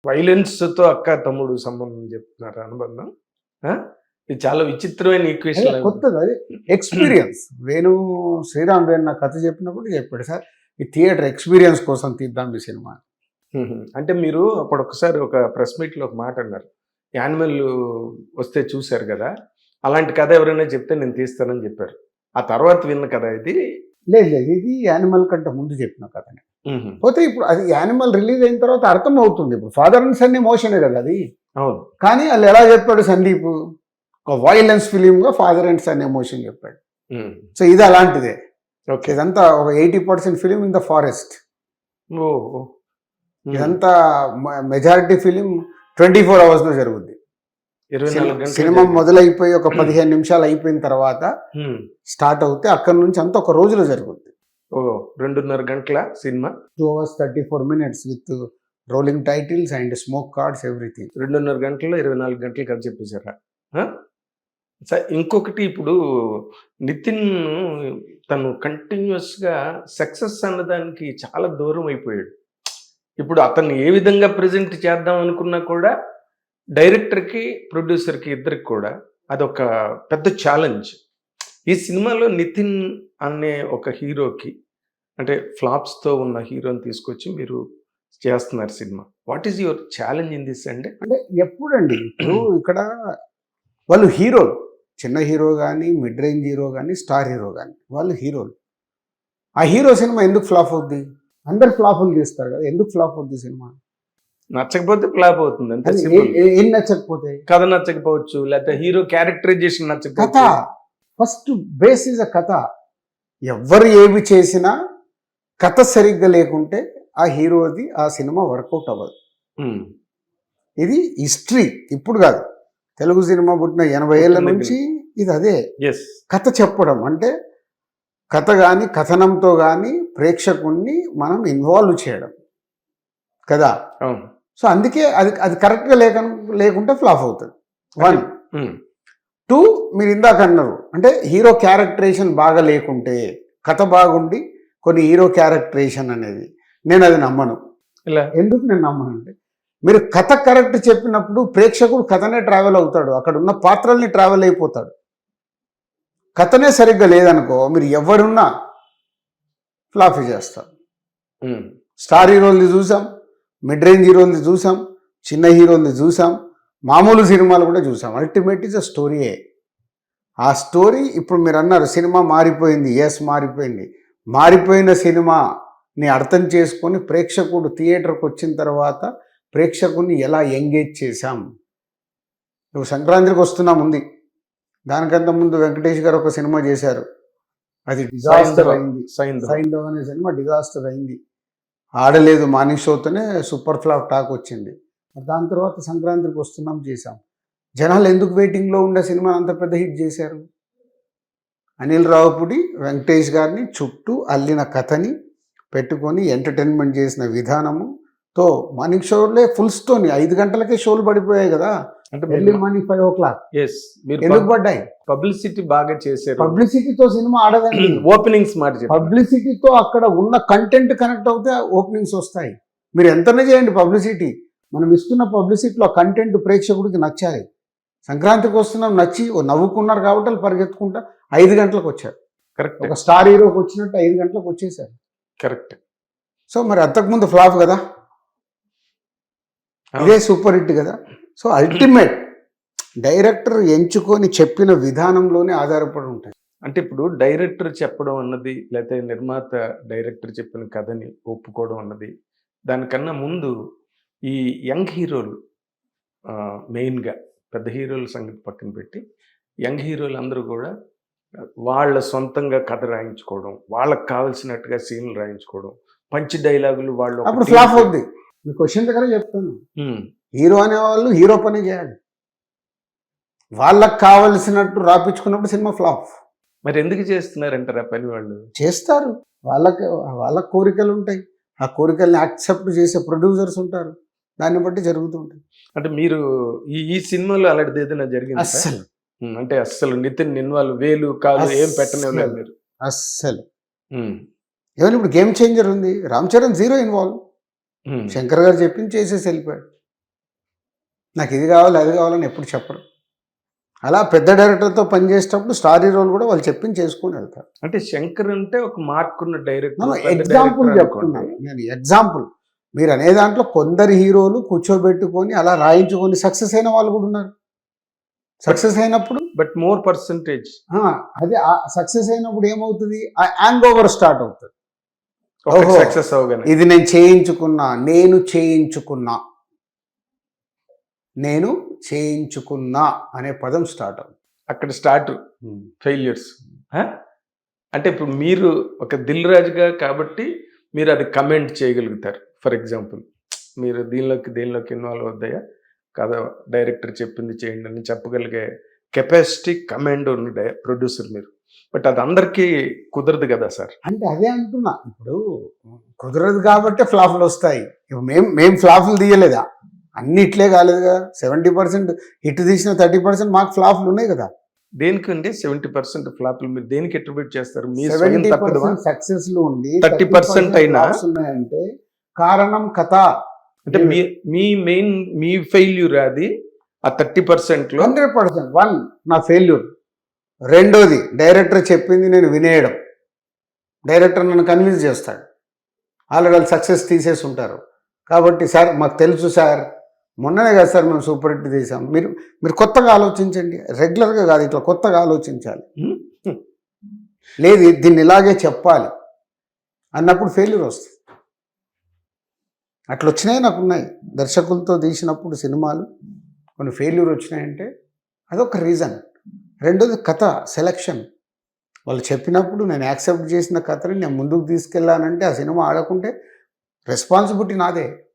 వైలెన్స్‌తో అక్క, తమ్ముడు సంబంధం చెప్తున్నారా అనుబంధం? ఆ! ఇది చాలా విచిత్రమైన ఈక్వేషన్. కొత్తది అది ఎక్స్పీరియన్స్. శ్రీరామ్ వేణు నాకు కథ చెప్పినప్పుడు చెప్పాడు, సార్ ఈ థియేటర్ ఎక్స్పీరియన్స్ కోసం తీద్దాం ఈ సినిమా. అంటే మీరు అప్పుడు ఒకసారి ఒక ప్రెస్ మీట్లో ఒక మాట అన్నారు, యానిమల్ వస్తే చూశారు కదా, అలాంటి కథ ఎవరైనా చెప్తే నేను తీస్తానని చెప్పారు. ఆ తర్వాత విన్న కథ ఇది? లేదు లేదు, ఇది యానిమల్ కంటే ముందు చెప్పిన కథనే. పోతే ఇప్పుడు అది యానిమల్ రిలీజ్ అయిన తర్వాత అర్థం అవుతుంది. ఇప్పుడు ఫాదర్ అండ్ సన్ ఎమోషనే కదా అది. అవును. కానీ వాళ్ళు ఎలా చెప్పాడు సందీప్, ఒక వైలెన్స్ ఫిలింగా ఫాదర్ అండ్ సన్ ఎమోషన్ చెప్పాడు. సో ఇది అలాంటిదే. ఓకే. ఇదంతా ఒక 80% ఫిలిం ఇన్ ద ఫారెస్ట్. ఇదంతా మెజారిటీ ఫిలిం 24 అవర్స్లో జరుగుద్ది. సినిమా మొదలైపోయి ఒక 15 నిమిషాలు అయిపోయిన తర్వాత స్టార్ట్ అవుతే అక్కడ నుంచి అంతా ఒక రోజులో జరుగుద్ది. 2.5 గంటల cinema, 2 hours 34 minutes with rolling titles and smoke cards everything. 2.5 గంటల్లో 24 గంటలు కథ చెప్పేశారా? ఇంకొకటి, ఇప్పుడు నితిన్ తను కంటిన్యూస్గా సక్సెస్ అన్నదానికి చాలా దూరం అయిపోయాడు. ఇప్పుడు అతన్ని ఏ విధంగా ప్రజెంట్ చేద్దాం అనుకున్నా కూడా డైరెక్టర్కి, ప్రొడ్యూసర్కి ఇద్దరికి కూడా అదొక పెద్ద ఛాలెంజ్. ఈ సినిమాలో నితిన్ అనే ఒక హీరోకి, అంటే ఫ్లాప్స్తో ఉన్న హీరోని తీసుకొచ్చి మీరు చేస్తున్నారు cinema. What is your challenge in this అండి? అంటే ఎప్పుడండి ఇప్పుడు ఇక్కడ వాళ్ళు హీరోలు, చిన్న హీరో కానీ, మిడ్ రేంజ్ హీరో కానీ, స్టార్ హీరో కానీ, వాళ్ళు హీరోలు. ఆ హీరో సినిమా ఎందుకు ఫ్లాప్ అవుద్ది? అందరు ఫ్లాపులు తీస్తారు కదా, ఎందుకు ఫ్లాప్ అవుద్ది సినిమా? నచ్చకపోతే ఫ్లాప్ అవుతుంది అంతే. ఏం నచ్చకపోతే? కథ నచ్చకపోవచ్చు, లేకపోతే హీరో క్యారెక్టరైజేషన్ నచ్చకపోతే. కథ ఫస్ట్ బేస్ ఇస్ అ కథ. ఎవరు ఏమి చేసినా కథ సరిగ్గా లేకుంటే ఆ హీరోది ఆ సినిమా వర్కౌట్ అవ్వదు. ఇది హిస్టరీ, ఇప్పుడు కాదు, తెలుగు సినిమా పుట్టిన 80 ఏళ్ళ నుంచి ఇది అదే. కథ చెప్పడం అంటే కథ కానీ, కథనంతో కానీ ప్రేక్షకుణ్ణి మనం ఇన్వాల్వ్ చేయడం కదా. సో అందుకే అది కరెక్ట్గా లేకుంటే ఫ్లాప్ అవుతుంది. 1. 2, మీరు ఇందాక అన్నారు, అంటే హీరో క్యారెక్టరేషన్ బాగా లేకుంటే, కథ బాగుండి కొన్ని హీరో క్యారెక్టరేషన్ అనేది, నేను అది నమ్మను. ఎందుకు నేను నమ్మను అంటే, మీరు కథ కరెక్ట్ చెప్పినప్పుడు ప్రేక్షకుడు కథనే ట్రావెల్ అవుతాడు, అక్కడ ఉన్న పాత్రల్ని ట్రావెల్ అయిపోతాడు. కథనే సరిగ్గా లేదనుకో, మీరు ఎవరున్నా ఫ్లాప్ చేస్తారు. స్టార్ హీరోల్ని చూసాం, మిడ్ రేంజ్ హీరోల్ని చూసాం, చిన్న హీరోల్ని చూసాం, మామూలు సినిమాలు కూడా చూసాం. అల్టిమేట్ ఈజ్ అ స్టోరీయే. ఆ స్టోరీ ఇప్పుడు మీరు అన్నారు సినిమా మారిపోయింది. ఎస్, మారిపోయింది. మారిపోయిన సినిమాని అర్థం చేసుకొని ప్రేక్షకుడు థియేటర్కి వచ్చిన తర్వాత ప్రేక్షకుడిని ఎలా ఎంగేజ్ చేశాం. ఇప్పుడు సంక్రాంతికి వస్తున్నాం ఉంది, దానికంత ముందు వెంకటేష్ గారు ఒక సినిమా చేశారు, అది డిజాస్టర్ అయింది. సైంధవ్ అనే సినిమా డిజాస్టర్ అయింది, ఆడలేదు, మార్నింగ్ షోతోనే సూపర్ ఫ్లాప్ టాక్ వచ్చింది. దాని తర్వాత సంక్రాంతికి వస్తున్నాం చేశాం. జనాలు ఎందుకు వెయిటింగ్లో ఉండే సినిమా అంత పెద్ద హిట్ చేశారు? అనిల్ రావుపూడి వెంకటేష్ గారిని చుట్టూ అల్లిన కథని పెట్టుకొని ఎంటర్టైన్మెంట్ చేసిన విధానముతో మార్నింగ్ షోలే ఫుల్ స్టోని 5 గంటలకే షోలు పడిపోయాయి కదా, అంటే ఎర్లీ మార్నింగ్ 5 o'clock. ఎందుకు పడ్డాయి? పబ్లిసిటీ బాగా చేశారు. పబ్లిసిటీతో సినిమా ఆడదండి. ఓపెనింగ్స్ మాట, పబ్లిసిటీతో అక్కడ ఉన్న కంటెంట్ కనెక్ట్ అవుతే ఓపెనింగ్స్ వస్తాయి. మీరు ఎంతనే చేయండి పబ్లిసిటీ, మనం ఇస్తున్న పబ్లిసిటీలో కంటెంట్ ప్రేక్షకుడికి నచ్చాలి. సంక్రాంతికి వస్తున్నాం నచ్చి నవ్వుకున్నారు కాబట్టి వాళ్ళు పరిగెత్తుకుంటా 5 గంటలకు వచ్చారు. కరెక్ట్. ఒక స్టార్ హీరోకి వచ్చినట్టు 5 గంటలకు వచ్చేసారు. కరెక్ట్. సో మరి అంతకుముందు ఫ్లాప్ కదా, ఇదే సూపర్ హిట్ కదా. సో అల్టిమేట్ డైరెక్టర్ ఎంచుకొని చెప్పిన విధానంలోనే ఆధారపడి ఉంటాయి. అంటే ఇప్పుడు డైరెక్టర్ చెప్పడం అన్నది, లేకపోతే నిర్మాత డైరెక్టర్ చెప్పిన కథని ఒప్పుకోవడం అన్నది, దానికన్నా ముందు ఈ యంగ్ హీరోలు, మెయిన్గా పెద్ద హీరోల సంగతి పక్కన పెట్టి యంగ్ హీరోలు అందరూ కూడా వాళ్ళ సొంతంగా కథ రాయించుకోవడం, వాళ్ళకి కావాల్సినట్టుగా సీన్లు రాయించుకోవడం, పంచి డైలాగులు వాళ్ళు, అప్పుడు ఫ్లాప్ అవుద్ది. మీ క్వశ్చన్ దగ్గర చెప్తాను, హీరో అనేవాళ్ళు హీరో పని చేయాలి, వాళ్ళకి కావలసినట్టు రాపించుకున్నప్పుడు సినిమా ఫ్లాప్. మరి ఎందుకు చేస్తున్నారంటారు ఆ పని? వాళ్ళు చేస్తారు, వాళ్ళ కోరికలు ఉంటాయి, ఆ కోరికల్ని యాక్సెప్ట్ చేసే ప్రొడ్యూసర్స్ ఉంటారు, దాన్ని బట్టి జరుగుతుంటాయి. అంటే మీరు ఈ సినిమాలో అలాంటిది ఏదైనా జరిగింది? అస్సలు, అంటే అస్సలు నితిన్ ఇన్వాల్వ్, వేలు కాదు ఏం పెట్టలేదు మీరు అస్సలు. ఏమైనా ఇప్పుడు గేమ్ చేంజర్ ఉంది, రామ్ చరణ్ 0 ఇన్వాల్వ్, శంకర్ గారు చెప్పింది చేసేసి వెళ్ళిపోయాడు. నాకు ఇది కావాలి అది కావాలని ఎప్పుడు చెప్పరు. అలా పెద్ద డైరెక్టర్తో పనిచేసేటప్పుడు స్టార్ హీరోలు కూడా వాళ్ళు చెప్పింది చేసుకొని వెళ్తారు. అంటే శంకర్ అంటే ఒక మార్క్ ఉన్న డైరెక్టర్, ఎగ్జాంపుల్ చెప్తున్నాను నేను, ఎగ్జాంపుల్. మీరు అనే దాంట్లో కొందరు హీరోలు కూర్చోబెట్టుకొని అలా రాయించుకొని సక్సెస్ అయిన వాళ్ళు కూడా ఉన్నారు. సక్సెస్ అయినప్పుడు బట్ మోర్ పర్సంటేజ్ అదే సక్సెస్ అయినప్పుడు ఏమవుతుంది, ఆ హ్యాంగ్ ఓవర్ స్టార్ట్ అవుతుంది. సక్సెస్ అవగానే ఇది నేను చేయించుకున్నా, నేను చేయించుకున్నా అనే పదం స్టార్ట్ అవుతుంది. అక్కడ స్టార్ట్ ఫెయిల్యూర్స్. అంటే ఇప్పుడు మీరు ఒక దిల్ రాజుగా కాబట్టి మీరు అది కమెంట్ చేయగలుగుతారు. ఫర్ ఎగ్జాంపుల్ మీరు దేనిలోకి ఇన్వాల్వ్ అవుతాయా కదా, డైరెక్టర్ చెప్పింది చేయండి అని చెప్పగలిగే కెపాసిటీ, కమాండ్ ఉన్న ప్రొడ్యూసర్ మీరు. బట్ అది అందరికీ కుదరదు కదా సార్. అంటే అదే అంటున్నా, ఇప్పుడు కుదరదు కాబట్టి ఫ్లాపులు వస్తాయి. ఇప్పుడు మేము ఫ్లాపులు తీయలేదా, అన్ని ఇట్లే కాలేదుగా. 70% హిట్ తీసిన 30% మాకు ఫ్లాపులు ఉన్నాయి కదా. దేనికంటే 70% ఫ్లాపులు మీరు దేనికి అట్రిబ్యూట్ చేస్తారు? మీ 70% సక్సెస్లు ఉండి 30% అయినా ఉన్నాయంటే కారణం కథ. అంటే మీ ఫెయిల్యూర్ అది ఆ 30% లో. 100% వన్ నా ఫెయిల్యూర్. రెండోది డైరెక్టర్ చెప్పింది నేను వినేయడం. డైరెక్టర్ నన్ను కన్విన్స్ చేస్తాడు. ఆల్రెడీ వాళ్ళు సక్సెస్ తీసేసి ఉంటారు కాబట్టి, సార్ మాకు తెలుసు సార్, మొన్ననే కదా సార్ మేము సూపర్ హిట్ తీసాం, మీరు కొత్తగా ఆలోచించండి, రెగ్యులర్గా కాదు ఇట్లా కొత్తగా ఆలోచించాలి, లేదు దీన్ని ఇలాగే చెప్పాలి అన్నప్పుడు ఫెయిల్యూర్ వస్తుంది. అట్లా వచ్చినాయి, నాకు ఉన్నాయి. దర్శకులతో తీసినప్పుడు సినిమాలు కొన్ని ఫెయిల్యూర్ వచ్చినాయంటే అదొక రీజన్. రెండోది కథ సెలక్షన్. వాళ్ళు చెప్పినప్పుడు నేను యాక్సెప్ట్ చేసిన కథని నేను ముందుకు తీసుకెళ్ళానంటే ఆ సినిమా ఆడకుంటే రెస్పాన్సిబిలిటీ నాదే.